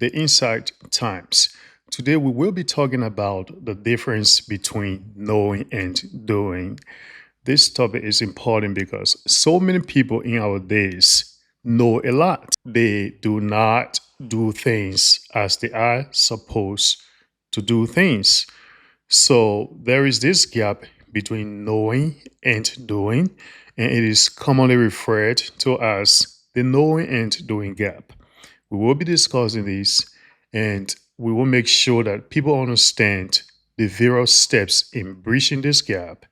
the Insight Times. Today, we will be talking about the difference between knowing and doing. This topic is important because so many people in our days know a lot. They do not do things as they are supposed to do things. So there is this gap between knowing and doing, and it is commonly referred to as the knowing and doing gap. We will be discussing this and we will make sure that people understand the various steps in bridging this gap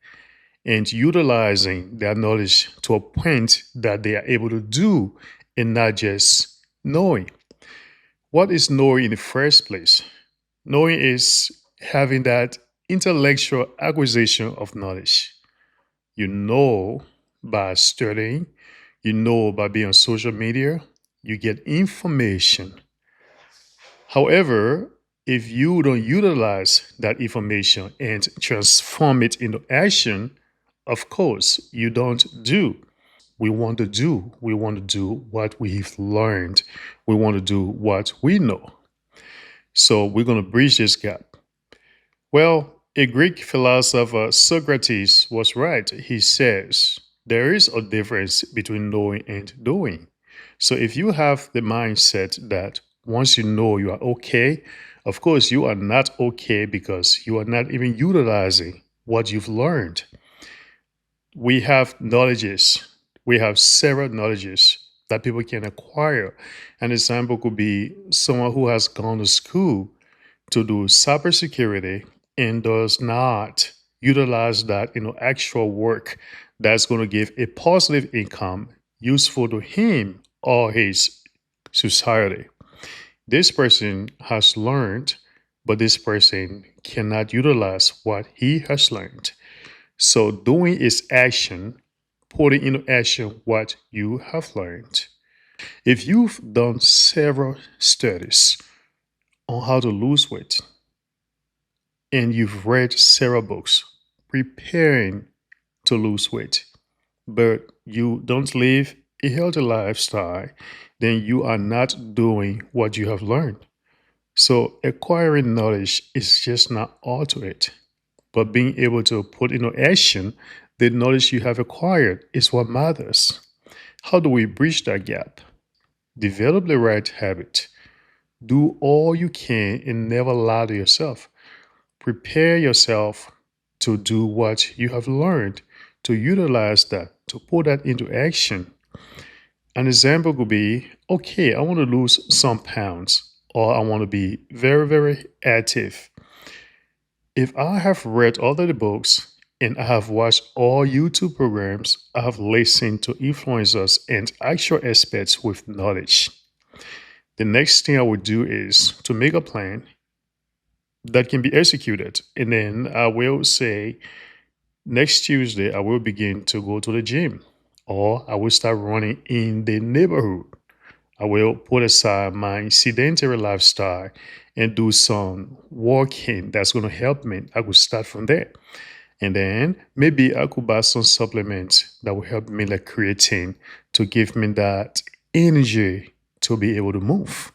and utilizing their knowledge to a point that they are able to do and not just knowing. What is knowing in the first place? Knowing is having that intellectual acquisition of knowledge. You know by studying, you know by being on social media, you get information. However, if you don't utilize that information and transform it into action, of course, you don't do. We want to do. We want to do what we've learned. We want to do what we know. So we're going to bridge this gap. Well, a Greek philosopher, Socrates, was right. He says there is a difference between knowing and doing. So if you have the mindset that once you know you are okay, of course, you are not okay because you are not even utilizing what you've learned. We have knowledges, we have several knowledges that people can acquire. An example could be someone who has gone to school to do cybersecurity and does not utilize that in actual work that's going to give a positive income useful to him or his society. This person has learned, but this person cannot utilize what he has learned. So, doing is action, putting into action what you have learned. If you've done several studies on how to lose weight, and you've read several books preparing to lose weight, but you don't live a healthy lifestyle, then you are not doing what you have learned. So, acquiring knowledge is just not all to it, but being able to put into action the knowledge you have acquired is what matters. How do we bridge that gap? Develop the right habit. Do all you can and never lie to yourself. Prepare yourself to do what you have learned, to utilize that, to put that into action. An example could be okay, I want to lose some pounds, or I want to be very, very active. If I have read all of the books and I have watched all YouTube programs, I have listened to influencers and actual experts with knowledge. The next thing I would do is to make a plan that can be executed. And then I will say, next Tuesday, I will begin to go to the gym or I will start running in the neighborhood. I will put aside my sedentary lifestyle and do some walking that's going to help me. I could start from there. And then maybe I could buy some supplements that will help me, like creatine, to give me that energy to be able to move.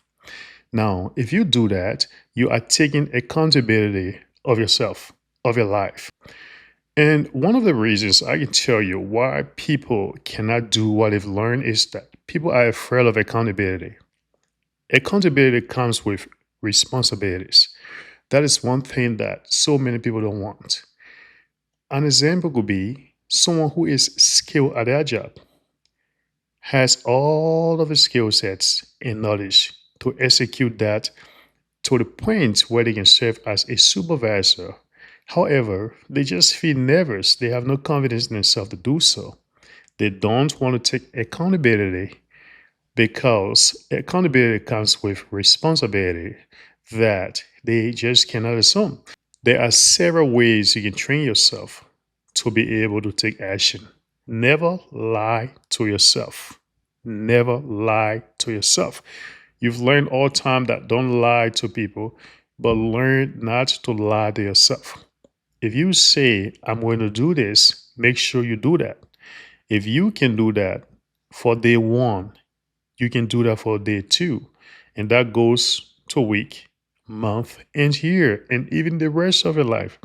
Now, if you do that, you are taking accountability of yourself, of your life. And one of the reasons I can tell you why people cannot do what they've learned is that people are afraid of accountability. Accountability comes with responsibilities. That is one thing that so many people don't want. An example could be someone who is skilled at their job, has all of the skill sets and knowledge to execute that to the point where they can serve as a supervisor. However, they just feel nervous. They have no confidence in themselves to do so. They don't want to take accountability because accountability comes with responsibility that they just cannot assume. There are several ways you can train yourself to be able to take action. Never lie to yourself. Never lie to yourself. You've learned all time that don't lie to people, but learn not to lie to yourself. If you say, I'm going to do this, make sure you do that. If you can do that for day one, you can do that for day two. And that goes to week, month, and year, and even the rest of your life.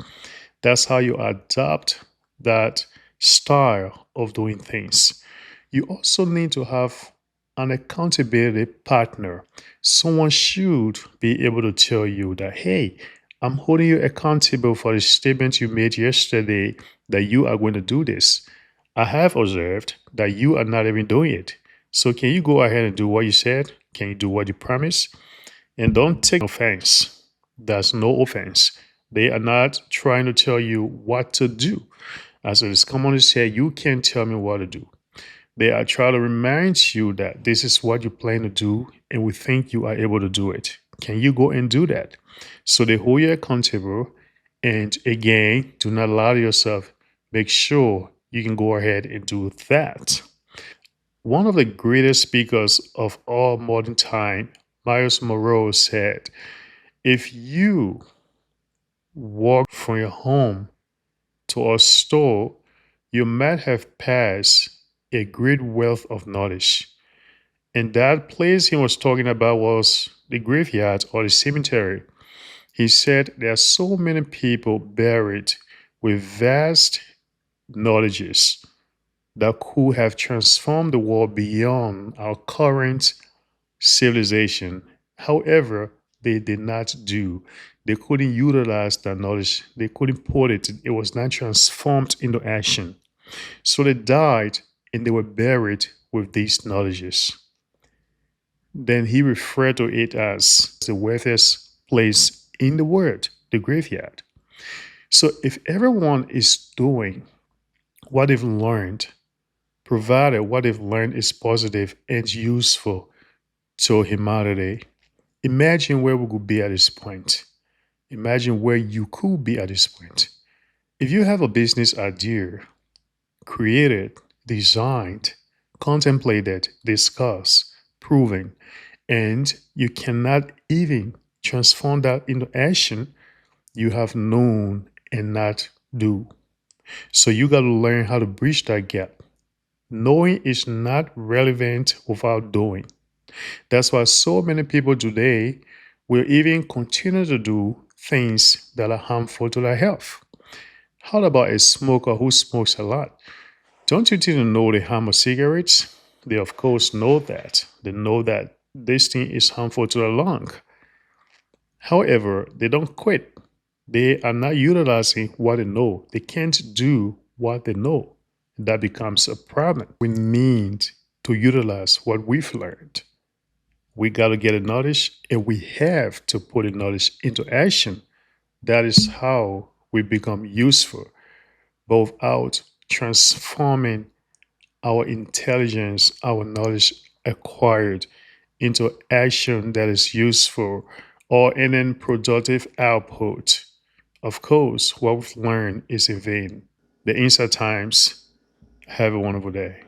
That's how you adopt that style of doing things. You also need to have an accountability partner. Someone should be able to tell you that, hey, I'm holding you accountable for the statement you made yesterday that you are going to do this. I have observed that you are not even doing it. So can you go ahead and do what you said? Can you do what you promised? And don't take offense. That's no offense. They are not trying to tell you what to do. As it is commonly said, you can't tell me what to do. They are trying to remind you that this is what you plan to do and we think you are able to do it. Can you go and do that? So they hold you accountable. And again, do not lie to yourself. Make sure you can go ahead and do that. One of the greatest speakers of all modern time, Miles Monroe, said, if you walk from your home to a store, you might have passed a great wealth of knowledge. And that place he was talking about was the graveyard or the cemetery. He said there are so many people buried with vast knowledges that could have transformed the world beyond our current civilization. However, they did not do. They couldn't utilize that knowledge. They couldn't put it. It was not transformed into action. So they died and they were buried with these knowledges. Then he referred to it as the wealthiest place in the world, the graveyard. So if everyone is doing what they've learned, provided what they've learned is positive and useful to humanity, imagine where we could be at this point. Imagine where you could be at this point. If you have a business idea, created, designed, contemplated, discussed, proven, and you cannot even transform that into action, you have known and not do. So you got to learn how to bridge that gap. Knowing is not relevant without doing. That's why so many people today will even continue to do things that are harmful to their health. How about a smoker who smokes a lot? Don't you think they know the harm of cigarettes? They, of course, know that. They know that this thing is harmful to the lung. However, they don't quit. They are not utilizing what they know. They can't do what they know. That becomes a problem. We need to utilize what we've learned. We got to get the knowledge and we have to put the knowledge into action. That is how we become useful, both out transforming our intelligence, our knowledge acquired into action that is useful or in an productive output. Of course, what we've learned is in vain. The Insight Times. Have a wonderful day.